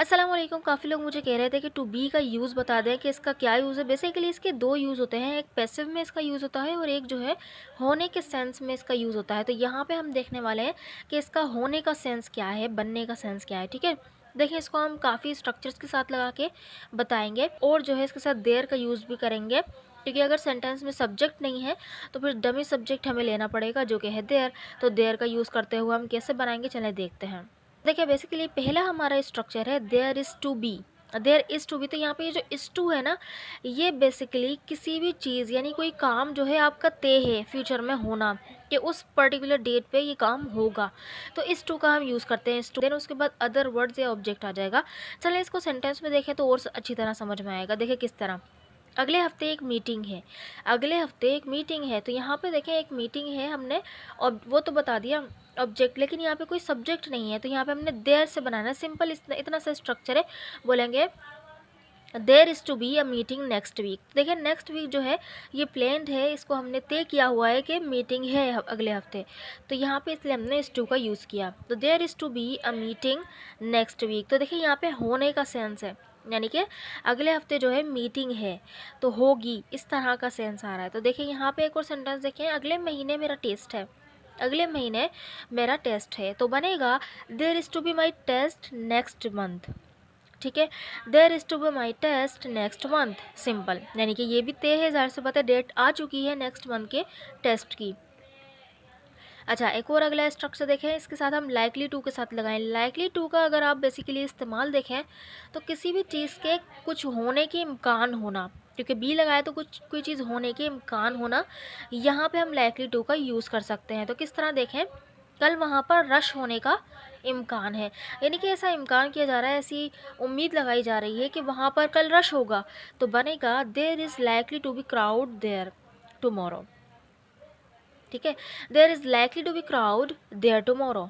अस्सलाम वालेकुम। काफ़ी लोग मुझे कह रहे थे कि टू बी का यूज़ बता दें कि इसका क्या यूज़ है। बेसिकली इसके दो यूज़ होते हैं, एक पैसिव में इसका यूज़ होता है और एक जो है होने के सेंस में इसका यूज़ होता है। तो यहाँ पे हम देखने वाले हैं कि इसका होने का सेंस क्या है, बनने का सेंस क्या है। ठीक है, देखिए इसको हम काफ़ी स्ट्रक्चर्स के साथ लगा के बताएंगे और जो है इसके साथ देयर का यूज़ भी करेंगे, क्योंकि अगर सेंटेंस में सब्जेक्ट नहीं है तो फिर डमी सब्जेक्ट हमें लेना पड़ेगा जो कि है देयर। तो देयर का यूज़ करते हुए हम कैसे बनाएंगे, चलें देखते हैं। देखिए बेसिकली पहला हमारा स्ट्रक्चर है there is to be. There is to be, तो यहाँ पे ये जो इज़ टू है ना, ये बेसिकली किसी भी चीज़ यानी कोई काम जो है आपका तय है फ्यूचर में होना कि उस पर्टिकुलर डेट पे ये काम होगा, तो इस टू का हम यूज़ करते हैं इस टू। देन उसके बाद अदर वर्ड्स या ऑब्जेक्ट आ जाएगा। चलें इसको सेंटेंस में देखें तो और अच्छी तरह समझ में आएगा। देखिए किस तरह, अगले हफ्ते एक मीटिंग है, अगले हफ्ते एक मीटिंग है। तो यहाँ पे देखें एक मीटिंग है, हमने और वो तो बता दिया ऑब्जेक्ट, लेकिन यहाँ पे कोई सब्जेक्ट नहीं है, तो यहाँ पे हमने देयर से बनाना है। सिंपल इतना सा स्ट्रक्चर है। बोलेंगे there is to be a meeting next week. देखिए नेक्स्ट वीक जो है ये प्लान्ड है, इसको हमने तय किया हुआ है कि मीटिंग है अगले हफ्ते, तो यहाँ पे इसलिए हमने इस टू का यूज़ किया। तो there is to be a meeting next week, तो देखिए यहाँ पे होने का सेंस है, यानी कि अगले हफ्ते जो है मीटिंग है तो होगी, इस तरह का सेंस आ रहा है। तो देखिए यहाँ पे एक और सेंटेंस देखें, अगले महीने मेरा टेस्ट है, अगले महीने मेरा टेस्ट है, तो बनेगा there is to be my test next month. ठीक है, there is to be my test next month, simple, यानी कि ये भी तय है, ज़ाहिर सी बात है डेट आ चुकी है नेक्स्ट मंथ के टेस्ट की। अच्छा, एक और अगला स्ट्रक्चर देखें, इसके साथ हम लाइकली टू के साथ लगाएं। लाइकली टू का अगर आप बेसिकली इस्तेमाल देखें तो किसी भी चीज़ के कुछ होने के इम्कान होना, क्योंकि बी लगाए तो कुछ कोई चीज़ होने के इम्कान होना, यहाँ पे हम लाइकली टू का यूज़ कर सकते हैं। तो किस तरह देखें, कल वहाँ पर रश होने का इम्कान है, यानी कि ऐसा इम्कान किया जा रहा है, ऐसी उम्मीद लगाई जा रही है कि वहाँ पर कल रश होगा, तो बनेगा there is likely to be crowd there tomorrow. ठीक है, there is likely to be crowd there tomorrow.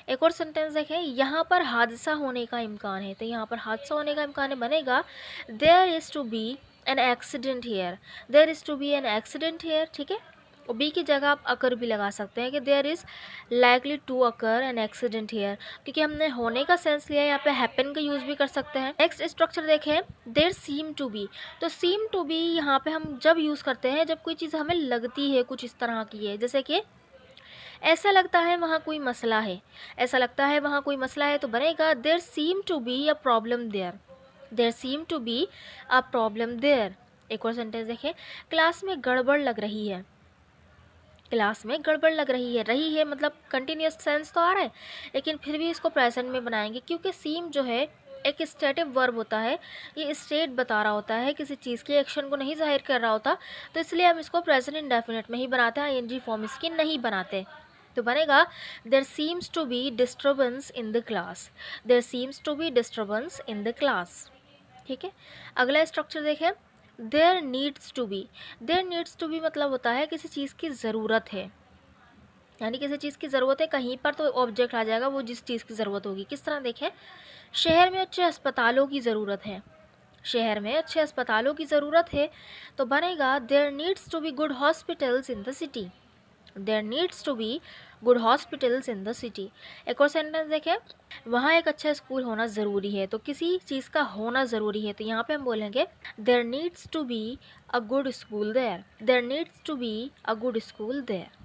एक और सेंटेंस देखें, यहाँ पर हादसा होने का इम्कान है, तो यहाँ पर हादसा होने का इम्कान है, बनेगा there is to be an accident here, there is to be an accident here. ठीक है, और बी की जगह आप अकर भी लगा सकते हैं कि there is likely to occur an accident here, क्योंकि हमने होने का सेंस लिया है, यहाँ पे हैपन का यूज़ भी कर सकते हैं। नेक्स्ट स्ट्रक्चर देखें, देयर सीम टू बी। तो सीम टू बी यहाँ पे हम जब यूज़ करते हैं जब कोई चीज़ हमें लगती है कुछ इस तरह की है, जैसे कि ऐसा लगता है वहाँ कोई मसला है, ऐसा लगता है वहाँ कोई मसला है, तो बनेगा there seem to be a problem there, there seem to be a problem there. एक और सेंटेंस देखें, क्लास में गड़बड़ लग रही है, क्लास में गड़बड़ लग रही है मतलब कंटिन्यूस सेंस तो आ रहा है, लेकिन फिर भी इसको प्रेजेंट में बनाएंगे, क्योंकि सीम जो है एक स्टेटिव वर्ब होता है, ये स्टेट बता रहा होता है, किसी चीज़ के एक्शन को नहीं जाहिर कर रहा होता, तो इसलिए हम इसको प्रेजेंट इंडेफिनिट में ही बनाते हैं, आईएनजी फॉर्म इसकी नहीं बनाते। तो बनेगा there seems to be disturbance in the class, there seems to be disturbance in the class. ठीक है, अगला स्ट्रक्चर देखें, there needs to be. There needs to be मतलब होता है किसी चीज़ की ज़रूरत है, यानी किसी चीज़ की ज़रूरत है, कहीं पर तो ऑब्जेक्ट आ जाएगा वो जिस चीज़ की ज़रूरत होगी। किस तरह देखें, शहर में अच्छे अस्पतालों की ज़रूरत है, शहर में अच्छे अस्पतालों की ज़रूरत है, तो बनेगा there needs to be good hospitals in the city, there needs to be good hospitals in the city. एक और सेंटेंस देखें, वहाँ एक अच्छा स्कूल होना ज़रूरी है, तो किसी चीज़ का होना ज़रूरी है, तो यहाँ पे हम बोलेंगे there needs to be a good school there, there needs to be a good school there.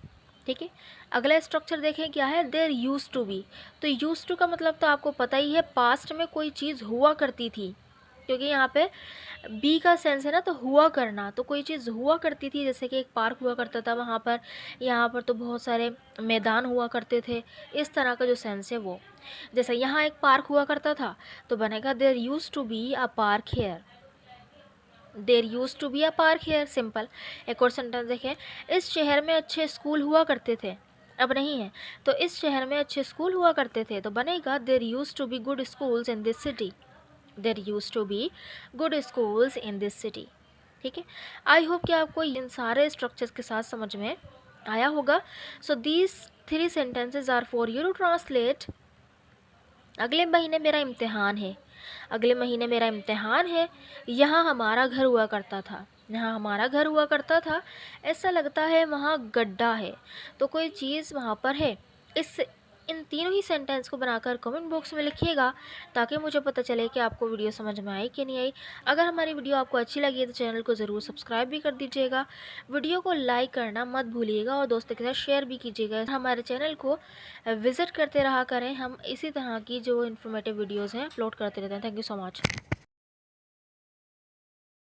ठीक है, अगला स्ट्रक्चर देखें क्या है, देयर यूज टू बी। तो यूज टू का मतलब तो आपको पता ही है, पास्ट में कोई चीज़ हुआ करती थी, क्योंकि यहाँ पे बी का सेंस है ना, तो हुआ करना, तो कोई चीज़ हुआ करती थी, जैसे कि एक पार्क हुआ करता था वहाँ पर, यहाँ पर तो बहुत सारे मैदान हुआ करते थे, इस तरह का जो सेंस है वो, जैसे यहाँ एक पार्क हुआ करता था, तो बनेगा there use to be a park here, there use to be a park here, simple. एक और सेंटेंस देखें, इस शहर में अच्छे स्कूल हुआ करते थे, अब नहीं है, तो इस शहर में अच्छे स्कूल हुआ करते थे, तो बनेगा there use to be good schools in this city, there use to be good schools in this city. ठीक है, आई होप कि आपको इन सारे स्ट्रक्चर्स के साथ समझ में आया होगा। So these three sentences are for you to translate. अगले महीने मेरा इम्तिहान है, अगले महीने मेरा इम्तिहान है, यहाँ हमारा घर हुआ करता था, यहाँ हमारा घर हुआ करता था, ऐसा लगता है वहाँ गड्ढा है, तो कोई चीज़ वहाँ पर है, इस इन तीनों ही सेंटेंस को बनाकर कमेंट बॉक्स में लिखिएगा, ताकि मुझे पता चले कि आपको वीडियो समझ में आई कि नहीं आई। अगर हमारी वीडियो आपको अच्छी लगी है तो चैनल को ज़रूर सब्सक्राइब भी कर दीजिएगा। वीडियो को लाइक करना मत भूलिएगा और दोस्तों के साथ शेयर भी कीजिएगा। हमारे चैनल को विज़िट करते रहा करें, हम इसी तरह की जो इन्फॉर्मेटिव वीडियोज़ हैं अपलोड करते रहते हैं। Thank you so much.